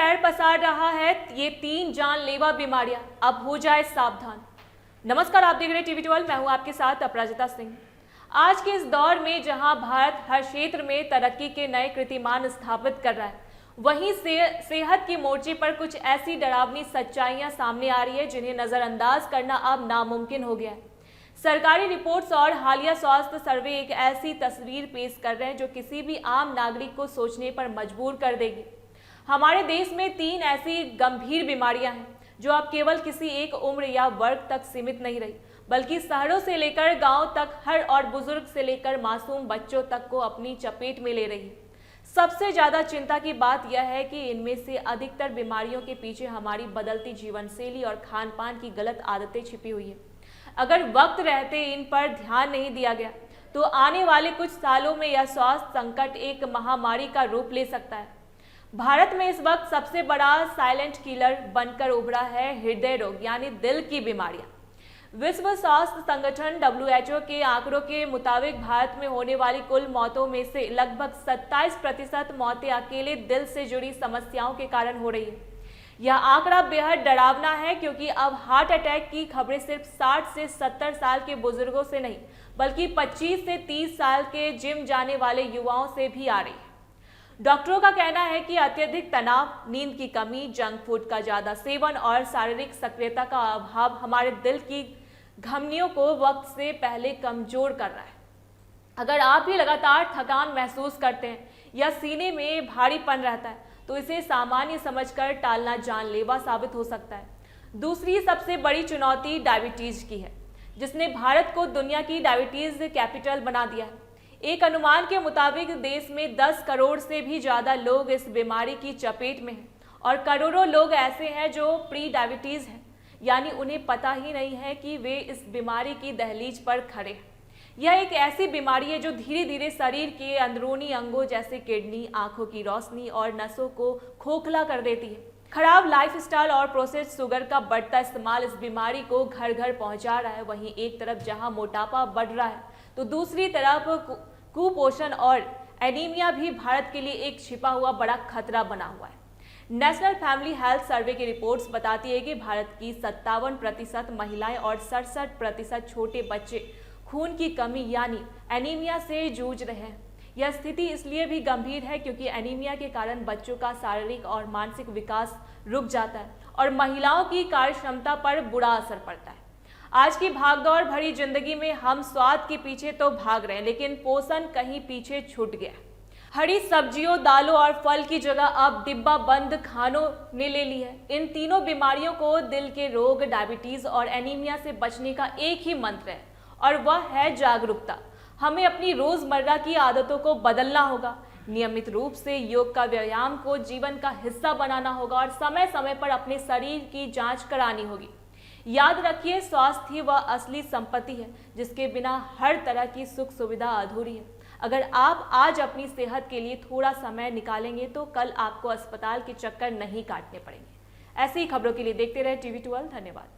कहर पसार रहा है ये 3 जानलेवा बीमारियां, अब हो जाए सावधान। नमस्कार, आप देख रहे हैं टीवी 12, मैं हूं आपके साथ अपराजिता सिंह। आज के इस दौर में जहां भारत हर क्षेत्र में तरक्की के नए कीर्तिमान स्थापित कर रहा है, वहीं सेहत की मोर्चे पर कुछ ऐसी डरावनी सच्चाइयां सामने आ रही है जिन्हें नजरअंदाज करना अब नामुमकिन हो गया है। सरकारी रिपोर्ट्स और हालिया स्वास्थ्य सर्वे एक ऐसी तस्वीर पेश कर रहे हैं जो किसी भी आम नागरिक को सोचने पर मजबूर कर देगी। हमारे देश में 3 ऐसी गंभीर बीमारियां हैं जो अब केवल किसी एक उम्र या वर्ग तक सीमित नहीं रही, बल्कि शहरों से लेकर गांव तक हर और बुजुर्ग से लेकर मासूम बच्चों तक को अपनी चपेट में ले रही है। सबसे ज्यादा चिंता की बात यह है कि इनमें से अधिकतर बीमारियों के पीछे हमारी बदलती जीवनशैली और खान पान की गलत आदतें छिपी हुई है। अगर वक्त रहते इन पर ध्यान नहीं दिया गया तो आने वाले कुछ सालों में यह स्वास्थ्य संकट एक महामारी का रूप ले सकता है। भारत में इस वक्त सबसे बड़ा साइलेंट किलर बनकर उभरा है हृदय रोग यानी दिल की बीमारियां। विश्व स्वास्थ्य संगठन WHO के आंकड़ों के मुताबिक भारत में होने वाली कुल मौतों में से लगभग 27% मौतें अकेले दिल से जुड़ी समस्याओं के कारण हो रही है। यह आंकड़ा बेहद डरावना है क्योंकि अब हार्ट अटैक की खबरें सिर्फ 60 से 70 साल के बुजुर्गों से नहीं, बल्कि 25 से 30 साल के जिम जाने वाले युवाओं से भी आ रही है। डॉक्टरों का कहना है कि अत्यधिक तनाव, नींद की कमी, जंक फूड का ज्यादा सेवन और शारीरिक सक्रियता का अभाव हमारे दिल की धमनियों को वक्त से पहले कमजोर कर रहा है। अगर आप भी लगातार थकान महसूस करते हैं या सीने में भारीपन रहता है तो इसे सामान्य समझकर टालना जानलेवा साबित हो सकता है। दूसरी सबसे बड़ी चुनौती डायबिटीज की है, जिसने भारत को दुनिया की डायबिटीज कैपिटल बना दिया है। एक अनुमान के मुताबिक देश में 10 करोड़ से भी ज्यादा लोग इस बीमारी की चपेट में हैं और करोड़ों लोग ऐसे हैं जो प्री डायबिटीज हैं, यानी उन्हें पता ही नहीं है कि वे इस बीमारी की दहलीज पर खड़े हैं। यह एक ऐसी बीमारी है जो धीरे धीरे शरीर के अंदरूनी अंगों जैसे किडनी, आंखों की रोशनी और नसों को खोखला कर देती है। खराब लाइफस्टाइल और प्रोसेस्ड शुगर का बढ़ता इस्तेमाल इस बीमारी को घर घर पहुंचा रहा है। वहीं एक तरफ जहां मोटापा बढ़ रहा है तो दूसरी तरफ कुपोषण और एनीमिया भी भारत के लिए एक छिपा हुआ बड़ा खतरा बना हुआ है। नेशनल फैमिली हेल्थ सर्वे की रिपोर्ट्स बताती है कि भारत की 57% महिलाएं और 67% छोटे बच्चे खून की कमी यानी एनीमिया से जूझ रहे हैं। यह स्थिति इसलिए भी गंभीर है क्योंकि एनीमिया के कारण बच्चों का शारीरिक और मानसिक विकास रुक जाता है और महिलाओं की कार्यक्षमता पर बुरा असर पड़ता है। आज की भागदौड़ भरी जिंदगी में हम स्वाद के पीछे तो भाग रहे हैं, लेकिन पोषण कहीं पीछे छूट गया। हरी सब्जियों, दालों और फल की जगह अब डिब्बा बंद खानों ने ले ली है। इन तीनों बीमारियों को, दिल के रोग, डायबिटीज और एनीमिया से बचने का एक ही मंत्र है और वह है जागरूकता। हमें अपनी रोजमर्रा की आदतों को बदलना होगा, नियमित रूप से योग का व्यायाम को जीवन का हिस्सा बनाना होगा और समय समय पर अपने शरीर की जांच करानी होगी। याद रखिए, स्वास्थ्य ही वह असली संपत्ति है जिसके बिना हर तरह की सुख सुविधा अधूरी है। अगर आप आज अपनी सेहत के लिए थोड़ा समय निकालेंगे तो कल आपको अस्पताल के चक्कर नहीं काटने पड़ेंगे। ऐसी ही खबरों के लिए देखते रहे टीवी 12। धन्यवाद।